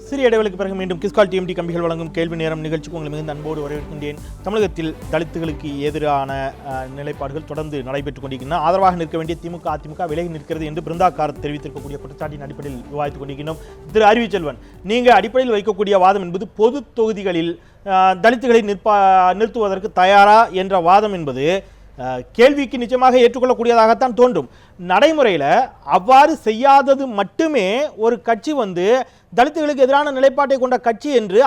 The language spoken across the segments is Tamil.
சிறிய இடைவெளிக்கு பிறகு மீண்டும் கிஸ்கால் டிஎம்டி கம்பிகள் வழங்கும் கேள்வி நேரம் நிகழ்ச்சிக்கு உங்களை மிகுந்த அன்போடு வரவேற்கின்றேன். தமிழகத்தில் தலித்துகளுக்கு எதிரான நிலைப்பாடுகள் தொடர்ந்து நடைபெற்றுக் கொண்டிருக்கின்றன. ஆதரவாக நிற்க வேண்டிய திமுக அதிமுக விலகி நிற்கிறது என்று பிருந்தாக்கார் தெரிவித்திருக்கக்கூடிய குற்றச்சாட்டின் அடிப்படையில் விவாதித்துக் கொண்டிருக்கின்றோம். திரு அறிவுச்செல்வன், நீங்கள் அடிப்படையில் வைக்கக்கூடிய வாதம் என்பது பொது தொகுதிகளில் தலித்துகளை நிறுத்துவதற்கு தயாரா என்ற வாதம் என்பது கேள்விக்கு நிச்சயமாக ஏற்றுக்கொள்ளக்கூடியதாகத்தான் தோன்றும். நடைமுறையில் அவ்வாறு செய்யாதது மட்டுமே ஒரு கட்சி தலித்துகளுக்கு எதிரான நிலைப்பாட்டை கொண்ட கட்சி என்று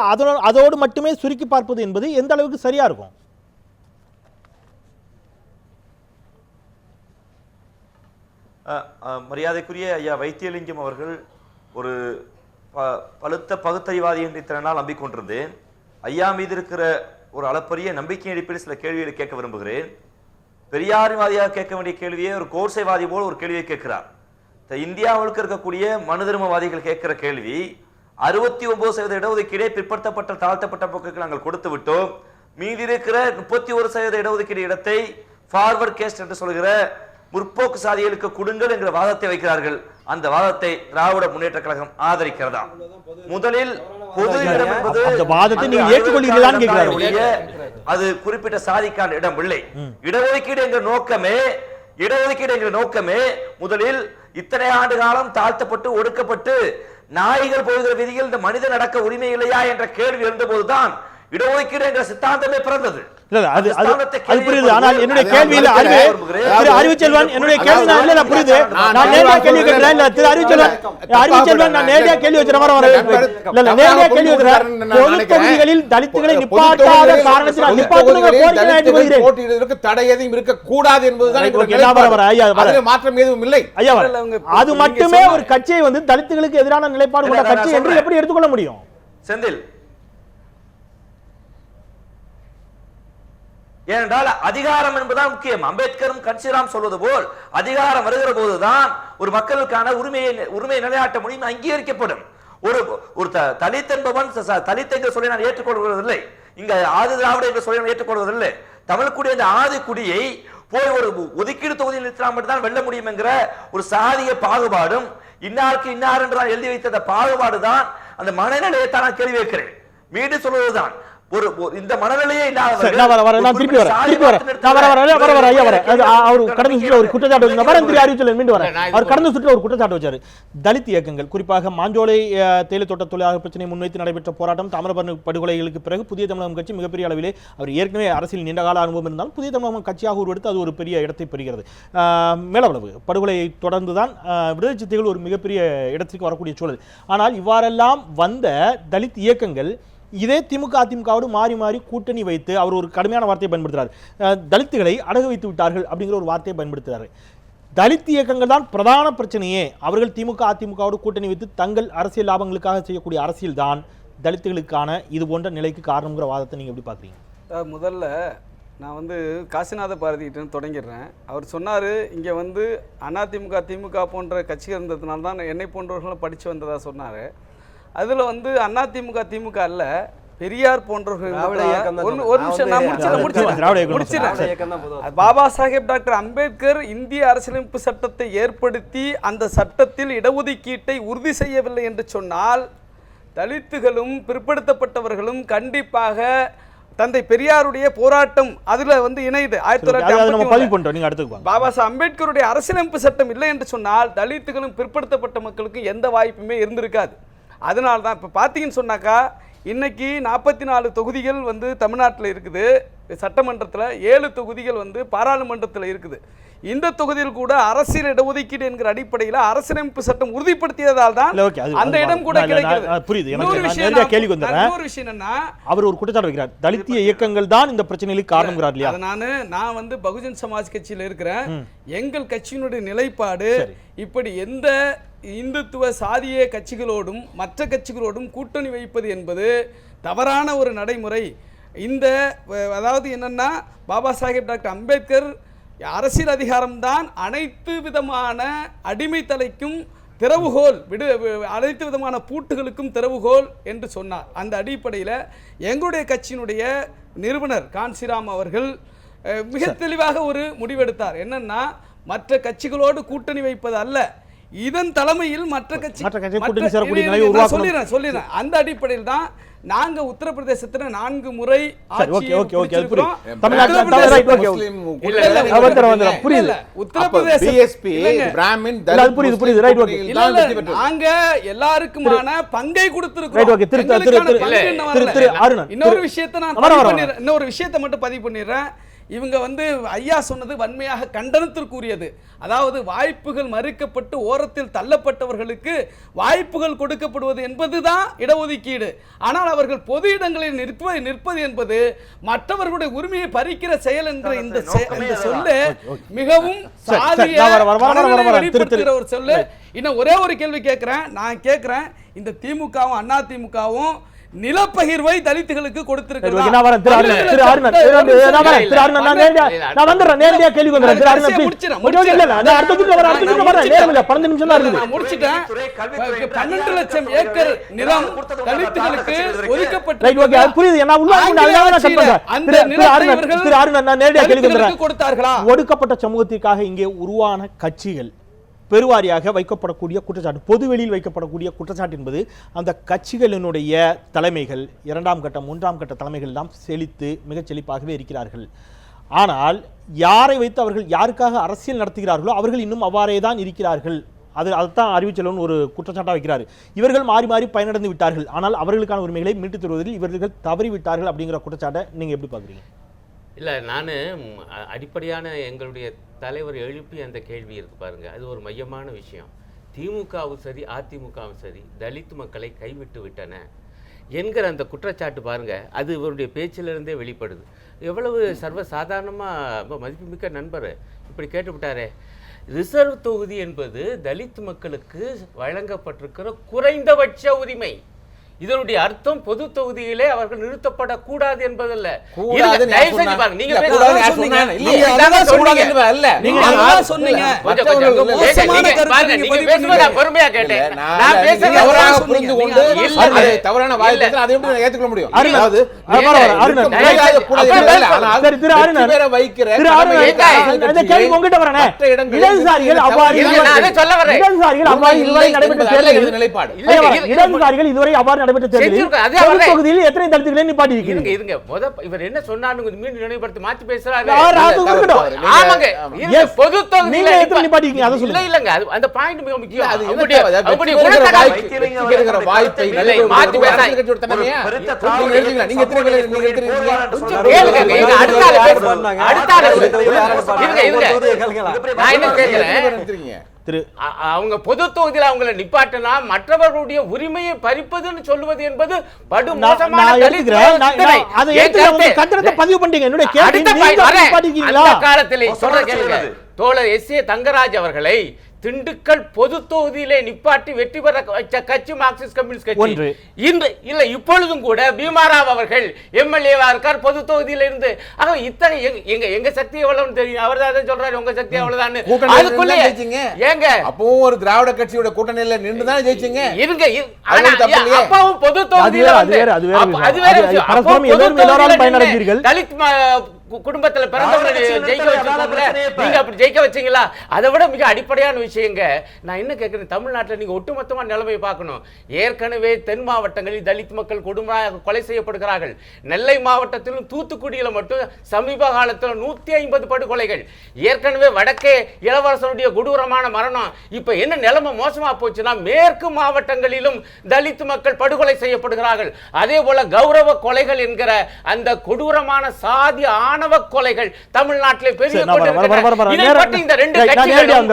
அதோடு மட்டுமே சுருக்கி பார்ப்பது என்பது எந்த அளவுக்கு சரியா இருக்கும்? மரியாதைக்குரிய ஐயா வைத்தியலிங்கம் அவர்கள் ஒரு பழுத்த பகுத்தறிவாதி என்று இத்தனை நாள் நம்பிக்கொண்டிருந்தேன். ஐயா மீது இருக்கிற ஒரு அளப்பரிய நம்பிக்கை அடிப்படையில் சில கேள்விகளை கேட்க விரும்புகிறேன். பெரியாரிவாதியாக கேட்க வேண்டிய கேள்வியை ஒரு கோட்சைவாதி போல் ஒரு கேள்வியை கேட்கிறார். இந்தியாவுக்கு இருக்கக்கூடிய மனு தர்மவாதிகள் கேட்கிற கேள்வி, 69% இடஒதுக்கீடை பிற்படுத்தப்பட்ட தாழ்த்தப்பட்ட மக்களுக்கு நாங்கள் கொடுத்து விட்டோம், மீதி இருக்கிற 31% இடஒதுக்கீடு இடத்தை ஃபார்வர்ட் கேஸ்ட் என்று சொல்கிற முற்போக்கு சாதிகளுக்கு கொடுங்கள் என்கிற வாதத்தை வைக்கிறார்கள். அந்த வாதத்தை திராவிட முன்னேற்ற கழகம் ஆதரிக்கிறதா? முதலில் பொது இடம் என்பது அது குறிப்பிட்ட சாதிக்கான இடம் இல்லை. இடஒதுக்கீடு என்ற நோக்கமே முதலில் இத்தனை ஆண்டு காலம் தாழ்த்தப்பட்டு ஒடுக்கப்பட்டு நாய்கள் போகிற விதியில் இந்த மனிதன் நடக்க உரிமை இல்லையா என்ற கேள்வி இருந்தபோதுதான் இடஒதுக்கீடு என்ற சித்தாந்தமே பிறந்தது. ஆனால் என்னுடைய கேள்வியில் அறிவுச்செல்வன் என்னுடைய கேள்வி புரியுது. நான் நேரடியாக கேள்வி கேட்கிறேன். திரு அறிவுச்செல்வன் நான் நேரடியாக கேள்வி வச்சுகிறேன். தலித்துகளை நிப்பாட்டாத காரணத்தினால் தடை எதுவும் இருக்கக்கூடாது என்பதுதான் மாற்றம் எதுவும் இல்லை. அது மட்டுமே ஒரு கட்சியை தலித்துகளுக்கு எதிரான நிலைப்பாடு கொண்ட கட்சி என்று எப்படி எடுத்துக்கொள்ள முடியும்? செந்தில், ஏனென்றால் அதிகாரம் என்பதுதான் முக்கியம். அம்பேத்கரும் கன்சிராம் சொல்வது போல் அதிகாரம் வருகிற போதுதான் ஒரு மக்களுக்கான உரிமையை நிலையாட்ட முடியும், அங்கீகரிக்கப்படும். ஒரு தலித் என்பவன் தலித் என்று சொல்லி நான் ஏற்றுக்கொள்வதில்லை. இங்க ஆதி திராவிட என்று சொல்லி நான் ஏற்றுக்கொள்வதில்லை. தமிழ்குடி அந்த ஆதி குடியை போய் ஒரு ஒதுக்கீடு தொகுதியில் நிறுத்தினால் மட்டும்தான் வெல்ல முடியும் என்கிற ஒரு சாதிய பாகுபாடும் இன்னாருக்கு இன்னார் என்று எழுதி வைத்த பாகுபாடுதான் அந்த மனநிலையை தான் நான் கேள்வி வைக்கிறேன். மீண்டும் சொல்வதுதான் இந்த மனநிலையே தலித் இயக்கங்கள் குறிப்பாக மாஞ்சோலை தேயிலை தோட்ட தொழிலாளர் பிரச்சனை முன்வைத்து நடைபெற்ற போராட்டம், தாமிரபரணி படுகொலைகளுக்கு பிறகு புதிய தமிழகம் கட்சி மிகப்பெரிய அளவிலே அவர் ஏற்கனவே அரசியல் நீண்டகால அனுபவம் இருந்தாலும் புதிய தமிழகம் கட்சியாக உருவெடுத்து அது ஒரு பெரிய இடத்தை பெறுகிறது. மேலவளவு படுகொலையை தொடர்ந்துதான் விடுதலை சிறுத்தைகள் ஒரு மிகப்பெரிய இடத்திற்கு வரக்கூடிய சூழல். ஆனால் இவ்வாறெல்லாம் வந்த தலித் இயக்கங்கள் இதே திமுக அதிமுகவோடு மாறி மாறி கூட்டணி வைத்து அவர் ஒரு கடுமையான வார்த்தையை பயன்படுத்துகிறார். தலித்துகளை அடகு வைத்து விட்டார்கள் அப்படிங்கிற ஒரு வார்த்தையை பயன்படுத்துகிறார். தலித் இயக்கங்கள் தான் பிரதான பிரச்சனையே. அவர்கள் திமுக அதிமுகவோடு கூட்டணி வைத்து தங்கள் அரசியல் லாபங்களுக்காக செய்யக்கூடிய அரசியல் தான் தலித்துகளுக்கான இது போன்ற நிலைக்கு காரணங்கிற வாதத்தை நீங்கள் எப்படி பார்க்குறீங்க? முதல்ல நான் காசிநாத பாரதிகிட்ட தொடங்கிடுறேன். அவர் சொன்னார், இங்கே அதிமுக திமுக போன்ற கட்சிகள் இருந்ததுனால தான் என்னை போன்றவர்களும் படித்து வந்ததாக சொன்னார். அதில் அதிமுக திமுக அல்ல, பெரியார் போன்றவர்கள். பாபா சாஹேப் டாக்டர் அம்பேத்கர் இந்திய அரசியலமைப்பு சட்டத்தை ஏற்படுத்தி அந்த சட்டத்தில் இடஒதுக்கீட்டை உறுதி செய்யவில்லை என்று சொன்னால் தலித்துகளும் பிற்படுத்தப்பட்டவர்களும் கண்டிப்பாக தந்தை பெரியாருடைய போராட்டம் அதுல இணையுது. 1950 பாபா சாஹேப் அம்பேத்கருடைய அரசியலமைப்பு சட்டம் இல்லை என்று சொன்னால் தலித்துகளும் பிற்படுத்தப்பட்ட மக்களுக்கு எந்த வாய்ப்புமே இருந்திருக்காது. அதனால தான் இப்போ பார்த்தீங்கன்னு சொன்னாக்கா இன்னைக்கு 44 தொகுதிகள் தமிழ்நாட்டில் இருக்குது. சட்டமன்றத்தில் 7 தொகுதிகள் பாராளுமன்றத்தில் இருக்குது. இந்த தொகுதியில் கூட அரசியல் இடஒதுக்கீடு என்கிற அடிப்படையில் அரசியலமைப்பு சட்டம் உறுதிப்படுத்தியதால் தான் அந்த இடம் கூட கிடைக்கிறது. அவர் ஒரு குற்றச்சாட்டு வைக்கிறார், தலித் இயக்கங்கள் தான் இந்த பிரச்சனைகளுக்கு காரணம். நான் பகுஜன் சமாஜ் கட்சியில் இருக்கிறேன். எங்கள் கட்சியினுடைய நிலைப்பாடு இப்படி எந்த இந்துத்துவ சாதிய கட்சிகளோடும் மற்ற கட்சிகளோடும் கூட்டணி வைப்பது என்பது தவறான ஒரு நடைமுறை. அதாவது என்னன்னா, பாபா சாஹேப் டாக்டர் அம்பேத்கர் அரசியல் அதிகாரம்தான் அனைத்து விதமான அடிமைத்தலைக்கும் திறவுகோல், அனைத்து விதமான பூட்டுகளுக்கும் திறவுகோல் என்று சொன்னார். அந்த அடிப்படையில் எங்களுடைய கட்சியினுடைய நிறுவனர் கான்சிராம் அவர்கள் மிக தெளிவாக ஒரு முடிவெடுத்தார். என்னன்னா, மற்ற கட்சிகளோடு கூட்டணி வைப்பது அல்ல, இதன் தலைமையில் மற்ற கட்சி கூட்டணி சேரக்கூடிய நிலையை நான் உருவாக்கணும். சொல்லிடுறேன் அந்த அடிப்படையில் தான் நாங்க உத்தரப்பிரதேசத்துல 4 முறை சரி, ஓகே, ஓகே, ஓகே, அது புரியுது. உத்தரப்பிரதேச புரியுது, ரைட், ஓகே. நாங்க எல்லாருக்குமான பங்கை கொடுத்திருக்கிறோம். இன்னொரு விஷயத்தை மட்டும் பதிவு பண்ணிடுறேன். இவங்க ஐயா சொன்னது வன்மையாக கண்டனத்திற்குரியது. அதாவது வாய்ப்புகள் மறுக்கப்பட்டு ஓரத்தில் தள்ளப்பட்டவர்களுக்கு வாய்ப்புகள் கொடுக்கப்படுவது என்பதுதான் இடஒதுக்கீடு. ஆனால் அவர்கள் பொது இடங்களில் நிற்பது என்பது மற்றவர்களுடைய உரிமையை பறிக்கிற செயல் என்ற இந்த சொல்லு மிகவும் வெளிப்படுத்துகிற ஒரு சொல்லு. இன்னும் ஒரே ஒரு கேள்வி கேட்கிறேன். நான் கேட்கிறேன், இந்த திமுகவும் அண்ணா திமுகவும் நிலப்பகிர்வை தலித்துகளுக்கு கொடுத்திருக்கிறது. ஒடுக்கப்பட்ட சமூகத்திற்காக இங்கே உருவான கட்சிகள் பெருவாரியாக வைக்கப்படக்கூடிய குற்றச்சாட்டு, பொதுவெளியில் வைக்கப்படக்கூடிய குற்றச்சாட்டு என்பது அந்த கட்சிகளினுடைய தலைமைகள் 2ஆம் கட்டம் 3ஆம் கட்ட தலைமைகள் எல்லாம் செழித்து மிகச் செழிப்பாகவே இருக்கிறார்கள். ஆனால் யாரை வைத்து அவர்கள் யாருக்காக அரசியல் நடத்துகிறார்களோ அவர்கள் இன்னும் அவ்வாறே தான் இருக்கிறார்கள். அதுதான் அறிவுச்செல்வன் ஒரு குற்றச்சாட்டாக வைக்கிறார். இவர்கள் மாறி மாறி பயனடைந்து விட்டார்கள், ஆனால் அவர்களுக்கான உரிமைகளை மீட்டுத் தருவதில் இவர்கள் தவறிவிட்டார்கள் அப்படிங்கிற குற்றச்சாட்டை நீங்க எப்படி பார்க்குறீங்க? இல்லை, நான் அடிப்படையான எங்களுடைய தலைவர் எழுப்பிய அந்த கேள்வி இருக்கு பாருங்க, அது ஒரு மையமான விஷயம். திமுகவும் சரி அதிமுகவும் சரி தலித் மக்களை கைவிட்டு விட்டன என்கிற அந்த குற்றச்சாட்டு பாருங்க, அது இவருடைய பேச்சிலிருந்தே வெளிப்படுது. எவ்வளவு சர்வசாதாரணமாக மதிப்புமிக்க நண்பர் இப்படி கேட்டுவிட்டாரே. ரிசர்வ் தொகுதி என்பது தலித் மக்களுக்கு வழங்கப்பட்டிருக்கிற குறைந்தபட்ச உரிமை. இதனுடைய அர்த்தம் பொது தொகுதியிலே அவர்கள் நிறுத்தப்படக்கூடாது என்பதல்ல. பொறுமையா கேட்டேன். இதுவரை அவ்வாறு தொகுதியில் எத்தனை தலித்துகளை நிப்பாட்டி இருக்கீங்க? இருங்க, இவர் என்ன சொன்னாரு மீண்டும் நினைவுபடுத்தி மாத்தி பேசுறாரு. பொது தொகுதியில எத்தனை நிப்பாட்டி இருக்கீங்க அத சொல்லுங்க. இல்லங்க, அந்த பாயிண்ட் மிக முக்கியம். அப்படி வாய்ப்பை மாத்தி பேசுறாங்க. நீங்க எத்தனை பேர் கேளுங்க. நான் என்ன கேக்குறேன், அவங்க பொது தொகுதியில் அவங்களை நிப்பாட்டினா மற்றவர்களுடைய உரிமையை பறிப்பதுன்னு சொல்லுவது என்பது படு மோசமான காலத்திலே சொல்ற கேளுங்க. தோழர் எஸ்.ஏ. தங்கராஜ் அவர்களை திண்டுக்கல் பொது தொகுதியிலே நிப்பாட்டி வெற்றி பெற வச்ச கட்சி மார்க்சிஸ்ட் கம்யூனிஸ்ட் கட்சி. இன்று இல்ல, இப்பொழுதும் கூட பீமாராவ் அவர்கள் எம்எல்ஏவா இருக்கார் பொது தொகுதியில இருந்து. ஆக இத்தனை எங்க சக்தி எவ்வளவுன்னு தெரியும். அவர் தான் சொல்றாரு உங்க சக்தி எவ்வளவுதான். அதுக்குள்ளே ஏங்க அப்பவும் ஒரு திராவிட கட்சியோட கூட்டணியில நின்று தான் ஜெயிச்சீங்க. இருங்க, அப்பவும் பொது தொகுதியில தலித் குடும்பத்துல பிறந்தவரை ஜெயிக்க வச்சிருக்கோம்ல, நீங்க அப்படி ஜெயிக்க வச்சீங்களா? அதை விட மிக அடிப்படையான விஷயங்க. நான் என்ன கேட்கிறேன், தமிழ்நாட்டில் நீங்க ஒட்டுமொத்தமா நிலைமையை பார்க்கணும். ஏற்கனவே தென் மாவட்டங்களில் தலித் மக்கள் கொடுமையாக கொலை செய்யப்படுகிறார்கள். நெல்லை மாவட்டத்திலும் தூத்துக்குடியில மட்டும் சமீப காலத்தில் 150 படுகொலைகள். ஏற்கனவே வடக்கே இளவரசனுடைய கொடூரமான மரணம். இப்ப என்ன நிலைமை மோசமா போச்சுன்னா, மேற்கு மாவட்டங்களிலும் தலித் மக்கள் படுகொலை செய்யப்படுகிறார்கள். அதே போல கௌரவ கொலைகள் என்கிற அந்த கொடூரமான சாதி ஆணவ கொலைகள் தமிழ்நாட்டிலே பெரிய இந்த 2 கட்சிகளும்